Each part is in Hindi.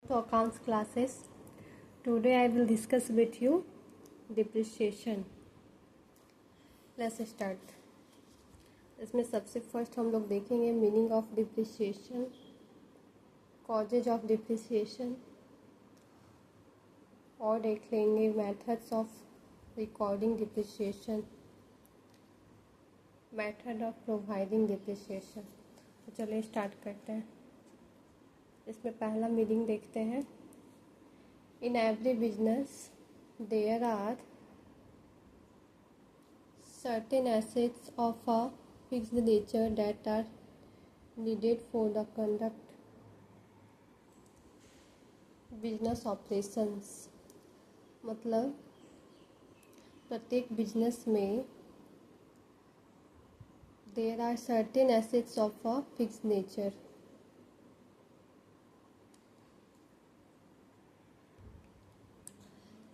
To accounts classes. Today I will discuss with you depreciation. Let's start. इसमें सबसे फर्स्ट हम लोग देखेंगे meaning of depreciation, causes of depreciation, और देख लेंगे methods of recording depreciation, method of providing depreciation. तो चलिए स्टार्ट करते हैं। इसमें पहला मीनिंग देखते हैं। In every business there are certain assets of a fixed nature that are needed for the conduct business operations। मतलब प्रत्येक बिजनेस में there are certain assets of a fixed nature।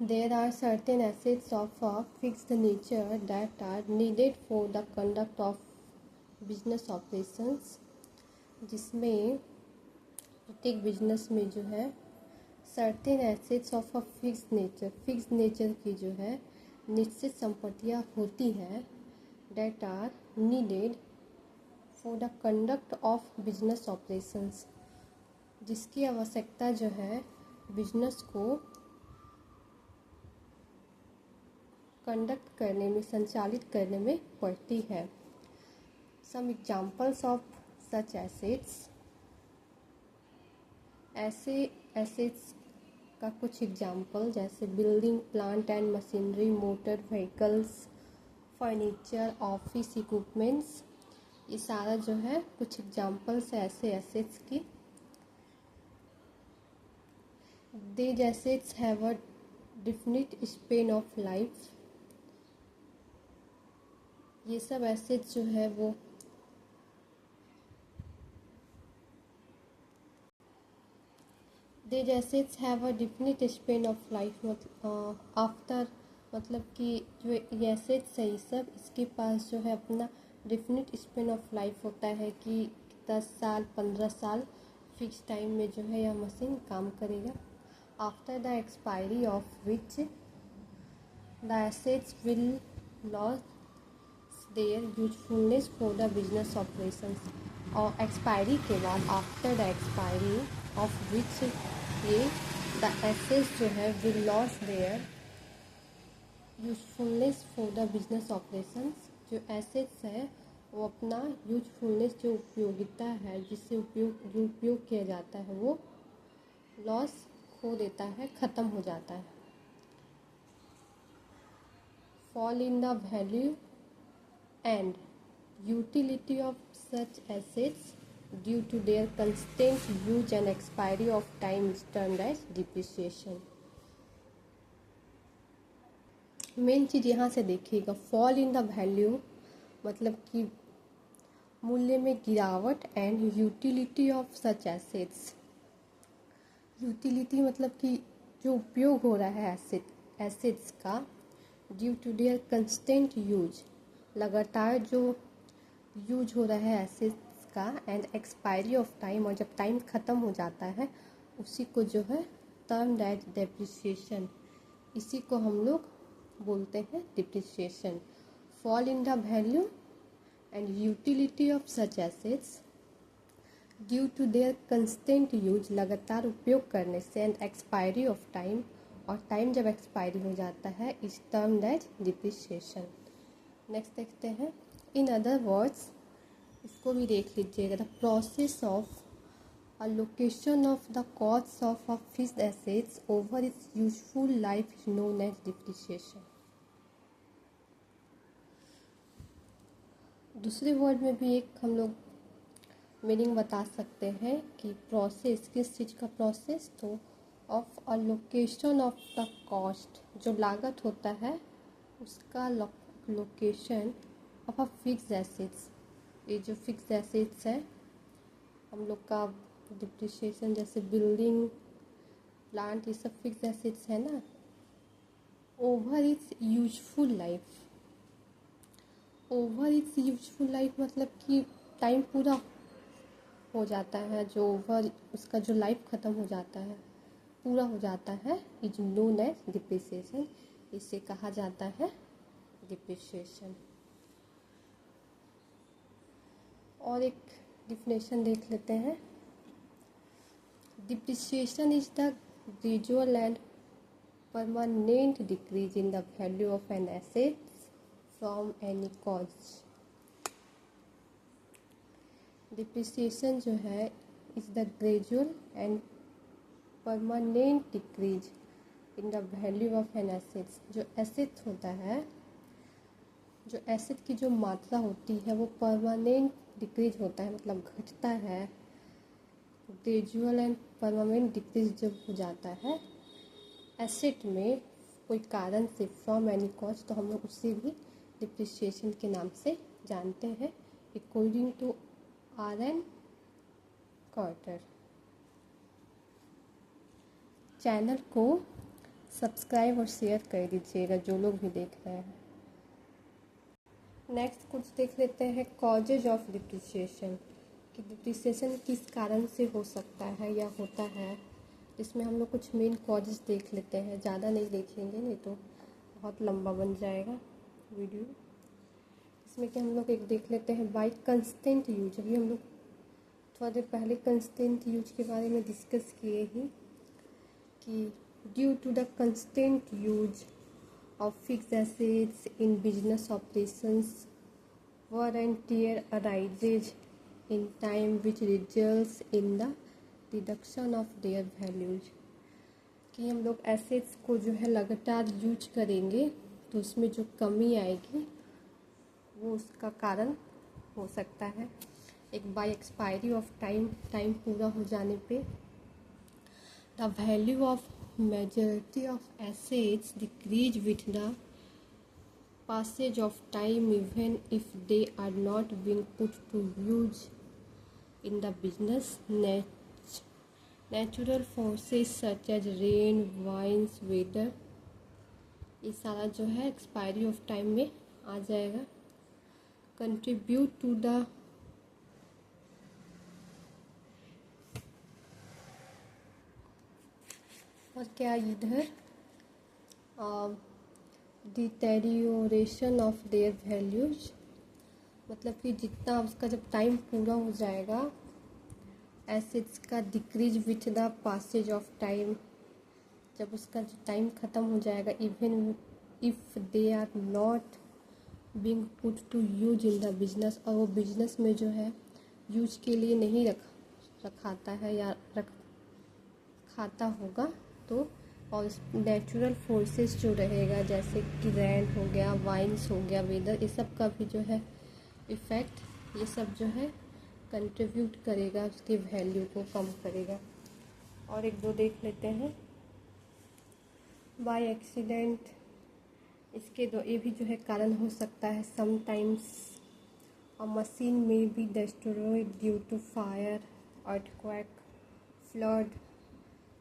There are certain assets of a fixed nature that are needed for the conduct of business operations। जिसमें प्रत्येक बिजनेस में जो है certain assets of a fixed nature की जो है निश्चित संपत्तियाँ होती हैं that are needed for the conduct of business operations। जिसकी आवश्यकता जो है बिजनेस को कंडक्ट करने में, संचालित करने में पड़ती है। Some examples of such assets. ऐसे एसेट्स का कुछ एग्जाम्पल जैसे building, plant and machinery, motor vehicles, furniture, office equipments, ये सारा जो है कुछ एग्जाम्पल्स है ऐसे एसेट्स की। These assets have a definite span of life। ये सब एसेट्स जो है वो These assets have a definite span of life। After मतलब कि जो ये एसेट्स है ये सब, इसके पास जो है अपना डिफिनिट स्पेन ऑफ लाइफ होता है कि 10 साल 15 साल फिक्स टाइम में जो है यह मशीन काम करेगा। After the expiry of which the assets will lose their usefulness for the business operations. और एक्सपायरी के बाद, after the expiry of which ये द एसेट्स जो है will lose their usefulness for the business operations. जो एसेट्स है वो अपना यूजफुलनेस, जो उपयोगिता है, जिससे जो उपयोग किया जाता है, वो लॉस खो देता है, ख़त्म हो जाता है। Fall in the value and utility of such assets due to their constant use and expiry of time is termed as depreciation। Main चीज़ यहाँ से देखिएगा, फॉल इन द वैल्यू मतलब कि मूल्य में गिरावट, and utility of such assets. Utility मतलब कि जो उपयोग हो रहा है एसेट्स का, due to their constant use, लगातार जो यूज हो रहा है एसेट्स का, एंड एक्सपायरी ऑफ टाइम, और जब टाइम ख़त्म हो जाता है उसी को जो है टर्म एज डेप्रिसिएशन, इसी को हम लोग बोलते हैं depreciation. Fall in the value and utility of such assets due to their constant use, लगातार उपयोग करने से, एंड एक्सपायरी ऑफ टाइम, और टाइम जब एक्सपायरी हो जाता है, is term as depreciation. Next देखते हैं। इन अदर वर्ड्स, इसको भी देख लीजिएगा, the process of allocation of the costs of a fixed assets over its useful life is known as depreciation। दूसरे वर्ड में भी एक हम लोग मीनिंग बता सकते हैं कि प्रोसेस, किस चीज़ का प्रोसेस, तो of allocation of the cost, जो लागत होता है उसका location of a fixed assets. ये जो फिक्स्ड एसेट्स है हम लोग का डिप्रिसिएशन, जैसे बिल्डिंग, प्लांट, ये सब फिक्स्ड एसेट्स है ना। Over it's useful life, over it's useful life मतलब कि टाइम पूरा हो जाता है, जो ओवर उसका जो लाइफ ख़त्म हो जाता है, पूरा हो जाता है इज नोन एज डिप्रिसिएशन, इसे कहा जाता है डिप्रिसिएशन। और एक डिफिनेशन देख लेते हैं। Depreciation is the gradual and permanent decrease in the value of an asset from any cause। Depreciation जो है is the gradual and permanent decrease in the value of an assets. जो एसेट होता है, जो एसेट की जो मात्रा होती है वो परमानेंट डिक्रीज होता है, मतलब घटता है। ग्रेजुअल एंड परमानेंट डिक्रीज जब हो जाता है एसेट में कोई कारण से, फ्रॉम एनी कॉज, तो हम लोग उसे भी डिप्रिसिएशन के नाम से जानते हैं, अकॉर्डिंग टू R.N. कार्टर। चैनल को सब्सक्राइब और शेयर कर दीजिएगा जो लोग भी देख रहे हैं। नेक्स्ट कुछ देख लेते हैं कॉजेज ऑफ डिप्रिसिएशन, कि डिप्रिसिएशन किस कारण से हो सकता है या होता है। इसमें हम लोग कुछ मेन कॉजेज देख लेते हैं, ज़्यादा नहीं देखेंगे नहीं तो बहुत लंबा बन जाएगा वीडियो। इसमें कि हम लोग एक देख लेते हैं बाय कंस्टेंट यूज। अभी हम लोग थोड़ा देर पहले कंस्टेंट यूज के बारे में डिस्कस किए ही, कि due to the constant use of fixed assets in business operations wear and tear arises in time which results in the reduction of their values। कि हम लोग एसेट्स को जो है लगातार यूज करेंगे तो उसमें जो कमी आएगी वो उसका कारण हो सकता है। एक by expiry of time, time पूरा हो जाने पे the value of majority of assets decrease with the passage of time even if they are not being put to use in the business। natural forces such as rain, winds, weather, ये सारा जो है एक्सपायरी ऑफ टाइम में आ जाएगा। कंट्रीब्यूट टू द और क्या इधर डिटेरियोरेशन ऑफ देयर वैल्यूज, मतलब कि जितना उसका जब टाइम पूरा हो जाएगा एसेट्स का decrease with the passage of time, जब उसका जो टाइम ख़त्म हो जाएगा, even if they are not being put to use in the business, और वो बिजनेस में जो है यूज के लिए नहीं रखाता है या खाता होगा तो। और नेचुरल फोर्सेस जो रहेगा जैसे कि रेन हो गया, वाइन्स हो गया, वेदर, ये सब का भी जो है इफ़ेक्ट, ये सब जो है कंट्रीब्यूट करेगा, उसके वैल्यू को कम करेगा। और एक दो देख लेते हैं बाय एक्सीडेंट। इसके दो ये भी जो है कारण हो सकता है। Sometimes a machine may be destroyed due to fire, earthquake, flood,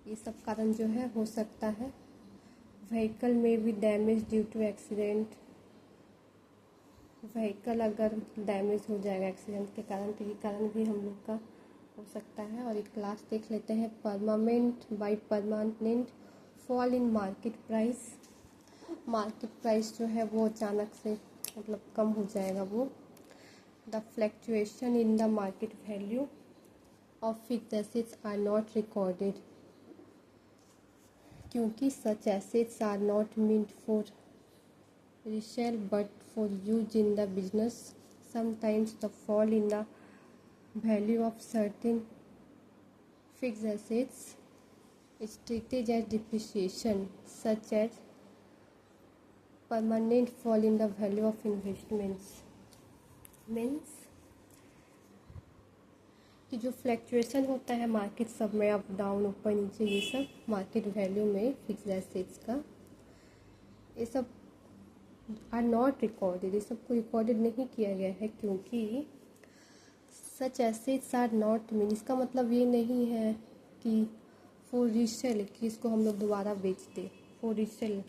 ये सब कारण जो है हो सकता है। व्हीकल में भी damage due to accident, vehicle अगर डैमेज हो जाएगा एक्सीडेंट के कारण तो ये कारण भी हम लोग का हो सकता है। और एक क्लास देख लेते हैं permanent fall in market price. Market price जो है वो अचानक से मतलब कम हो जाएगा वो। The fluctuation in the market value of fixed assets are not recorded, क्योंकि such assets are not meant for resale but for use in the business। Sometimes the fall in the value of certain fixed assets is treated as depreciation, such as permanent fall in the value of investments। means कि जो फ्लैक्चुएशन होता है मार्केट सब में, अप डाउन, ऊपर नीचे, ये सब मार्केट वैल्यू में फिक्स्ड एसेट्स का, ये सब आर नॉट रिकॉर्डेड, ये सब को रिकॉर्डेड नहीं किया गया है, क्योंकि such assets are not mean, इसका मतलब ये नहीं है कि फॉर रीसेल, कि इसको हम लोग दोबारा बेचते for resale,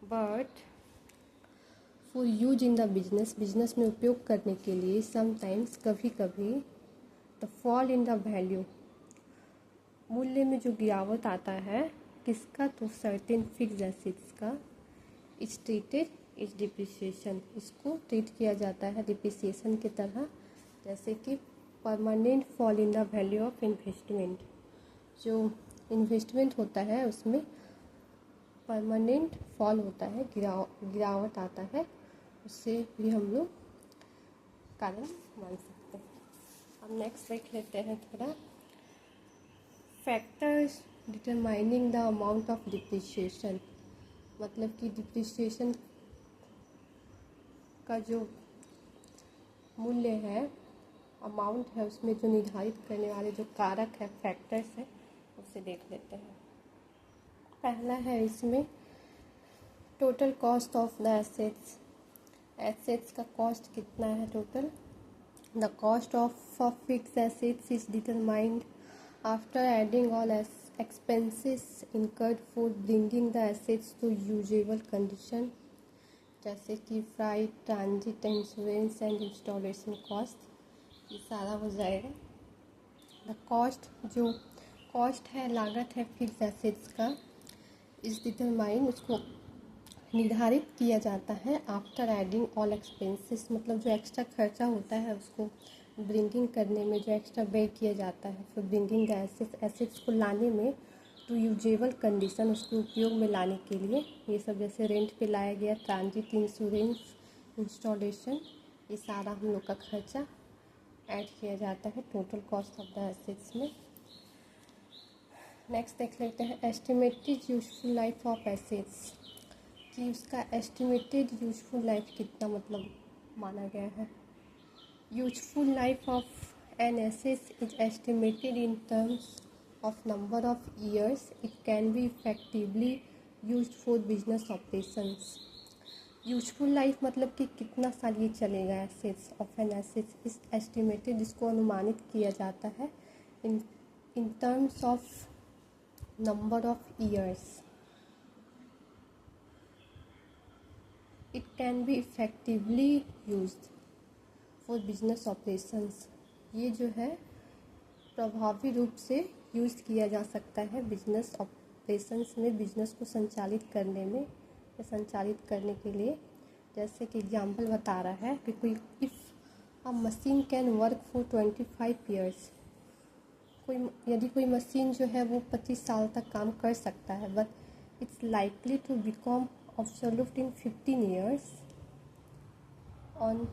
but for use in the business, business में उपयोग करने के लिए। समटाइम्स, कभी कभी, the fall in the value मूल्य में जो गिरावट आता है किसका, तो सर्टेन फिक्स्ड एसेट्स का, इज ट्रीटेड इज डिप्रिसिएशन, इसको ट्रीट किया जाता है डिप्रिसिएशन की तरह। जैसे कि permanent fall in the value of investment, जो इन्वेस्टमेंट होता है उसमें परमानेंट फॉल होता है, गिरावट आता है, उससे भी हम लोग कारण मान सकते हैं। अब नेक्स्ट देख लेते हैं थोड़ा, factors determining the amount of depreciation, मतलब कि डिप्रिसिएशन का जो मूल्य है, अमाउंट है, उसमें जो निर्धारित करने वाले जो कारक है, फैक्टर्स है, उसे देख लेते हैं। पहला है इसमें total cost of the assets, assets का कॉस्ट कितना है total. The cost of fixed assets is determined after adding all expenses incurred for bringing the assets to usable condition, जैसे कि freight, transit, insurance and installation cost, ये सारा हो जाएगा। द कॉस्ट, जो कॉस्ट है, लागत है फिक्स्ड एसेट्स का, इस डिटरमाइन, उसको निर्धारित किया जाता है आफ्टर एडिंग ऑल एक्सपेंसेस, मतलब जो एक्स्ट्रा खर्चा होता है उसको ब्रिंगिंग करने में, जो एक्स्ट्रा व्यय किया जाता है फिर ब्रिंगिंग द एसेट्स को लाने में टू यूजेबल कंडीशन, उसके उपयोग में लाने के लिए, ये सब जैसे रेंट पे लाया गया, ट्रांजिट, इंश्योरेंस, इंस्टॉलेशन, ये सारा हम लोग का खर्चा ऐड किया जाता है total cost of the assets में। नेक्स्ट देख लेते हैं estimated useful life of assets, कि उसका एस्टिमेटेड यूजफुल लाइफ कितना मतलब माना गया है। Useful life of an asset is estimated in terms of number of years it can be effectively used for business operations। Useful life मतलब कि कितना साल ये चलेगा एसेट्स ऑफ एन एसेट्स, इस एस्टिमेटेड, जिसको अनुमानित किया जाता है in terms of number of years, it can be effectively used for business operations, ये जो है प्रभावी रूप से यूज़ किया जा सकता है बिजनेस ऑपरेशंस में, बिजनेस को संचालित करने में या संचालित करने के लिए। जैसे कि एग्जांपल बता रहा है कि कोई if a machine can work for 25 years, यदि कोई मशीन जो है वो 25 साल तक काम कर सकता है, but it's likely to become obsolete in 15 years on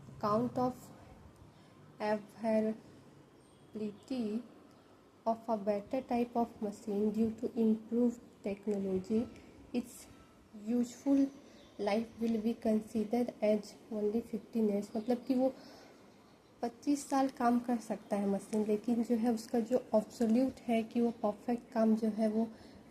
account of availability of a better type of machine due to improved technology, its useful life will be considered as only 15 years, मतलब कि वो 25 साल काम कर सकता है मशीन, लेकिन जो है उसका जो ऑब्सोल्यूट है कि वो परफेक्ट काम जो है वो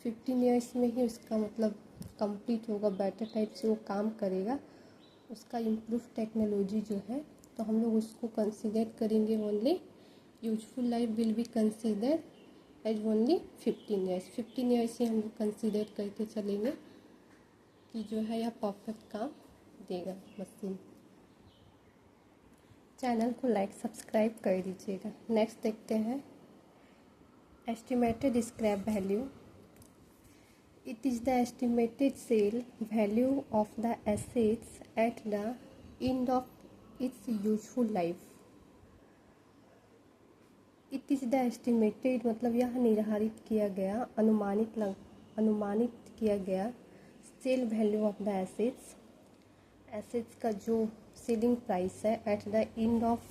15 ईयर्स में ही उसका मतलब कंप्लीट होगा, बेटर टाइप से वो काम करेगा, उसका इम्प्रूव टेक्नोलॉजी जो है, तो हम लोग उसको कंसिडर करेंगे only, useful life will be consider as only 15 years, 15 years ही हम लोग कंसिडर करके चलेंगे कि जो है यह परफेक्ट काम देगा मशीन। चैनल को लाइक सब्सक्राइब कर दीजिएगा। नेक्स्ट देखते हैं estimated scrap value, it is the estimated sale value of the assets at the end of its useful life. It is the estimated मतलब यह निर्धारित किया गया, अनुमानित किया गया sale value of the assets, assets का जो सेलिंग प्राइस है at the end of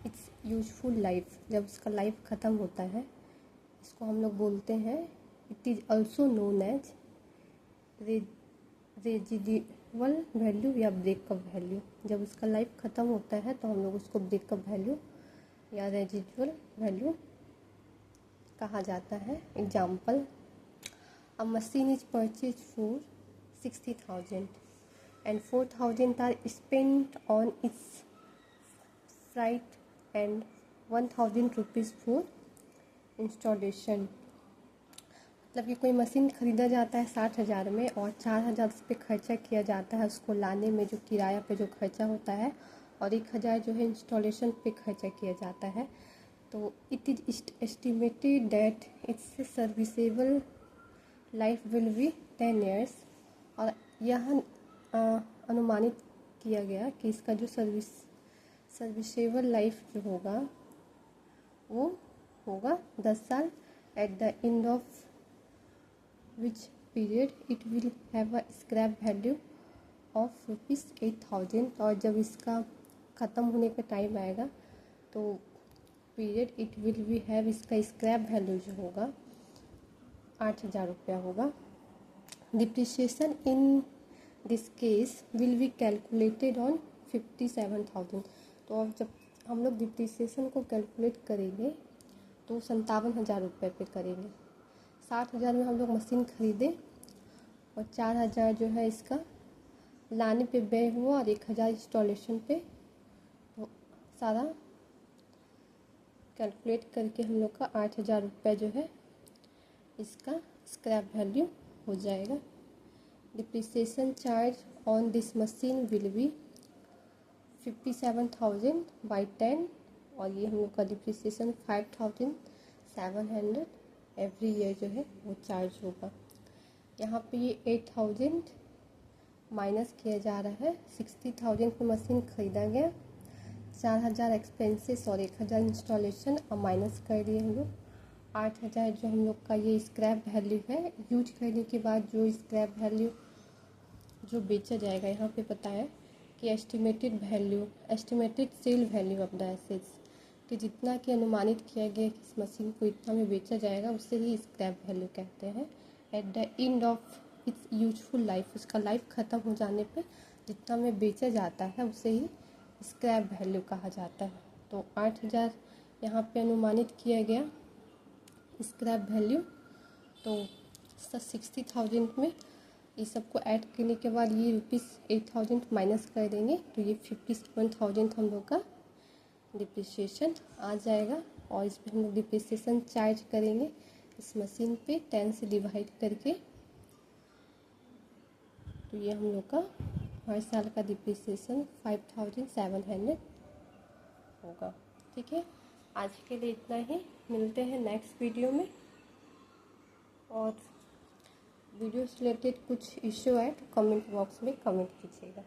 its useful life, जब उसका लाइफ ख़त्म होता है, इसको हम लोग बोलते हैं, it is also known as residual value या ब्रेकअप वैल्यू, जब उसका लाइफ ख़त्म होता है तो हम लोग उसको ब्रेकअप वैल्यू या रेजिडुअल वैल्यू कहा जाता है। Example, a machine is purchase for 60,000 and 4,000 are spent on its freight and 1,000 rupees for installation। मतलब कि कोई मशीन ख़रीदा जाता है 60,000 में और 4,000 उस पर खर्चा किया जाता है, उसको लाने में जो किराया पे जो खर्चा होता है, और 1,000 जो है इंस्टॉलेशन पे खर्चा किया जाता है। तो it is estimated that it's serviceable life will B 10 years। और यह अनुमानित किया गया कि इसका जो सर्विसेबल लाइफ जो होगा वो होगा 10 साल। Eight the end of which period it will have a scrap value of ₹8,000। और जब इसका ख़त्म होने का टाइम आएगा तो period it will be have, इसका स्क्रैप वैल्यू जो होगा 8,000 रुपया होगा। Depreciation in this case will be calculated on 57,000। तो अब जब हम लोग डिप्रिसिएशन को कैलकुलेट करेंगे तो 57,000 रुपये पे करेंगे। 60,000 में हम लोग मशीन खरीदे और 4,000 जो है इसका लाने पे व्यय हुआ और 1,000 इंस्टॉलेशन पे। तो सारा कैलकुलेट करके हम लोग का 8,000 रुपये जो है इसका स्क्रैप वैल्यू हो जाएगा। Depreciation charge on this machine will be 57,000 by 10। और ये हम लोग का डिप्रिसिएशन 5,700 एवरी ईयर जो है वो चार्ज होगा। यहाँ पे ये 8,000 माइनस किया जा रहा है। 60,000 की मशीन खरीदा गया, 4,000 एक्सपेंसेस और 1,000 इंस्टॉलेशन और माइनस कर दिए हम लोग 8,000 जो हम लोग का ये स्क्रैप वैल्यू है। यूज करने के बाद जो स्क्रैप वैल्यू जो बेचा जाएगा, यहाँ पे पता है कि estimated sale value of the assets, कि जितना कि अनुमानित किया गया कि इस मशीन को इतना में बेचा जाएगा उससे ही स्क्रैप वैल्यू कहते हैं। Eight the end of its useful life, उसका लाइफ ख़त्म हो जाने पे जितना में बेचा जाता है उसे ही स्क्रैप वैल्यू कहा जाता है। तो 8,000 यहाँ पे अनुमानित किया गया स्क्रैप वैल्यू। तो 60,000 में ये सबको ऐड करने के बाद ये ₹8,000 माइनस कर देंगे तो ये 57,000 हम लोग का डिप्रिसिएशन आ जाएगा। और इसमें हम लोग डिप्रिसिएशन चार्ज करेंगे इस मशीन पे 10 से डिवाइड करके। तो ये हम लोग का हर साल का डिप्रिसिएशन 5,700 होगा। ठीक है, आज के लिए इतना ही। मिलते हैं नेक्स्ट वीडियो में। और वीडियो से रिलेटेड कुछ इश्यू है तो कमेंट बॉक्स में कमेंट कीजिएगा।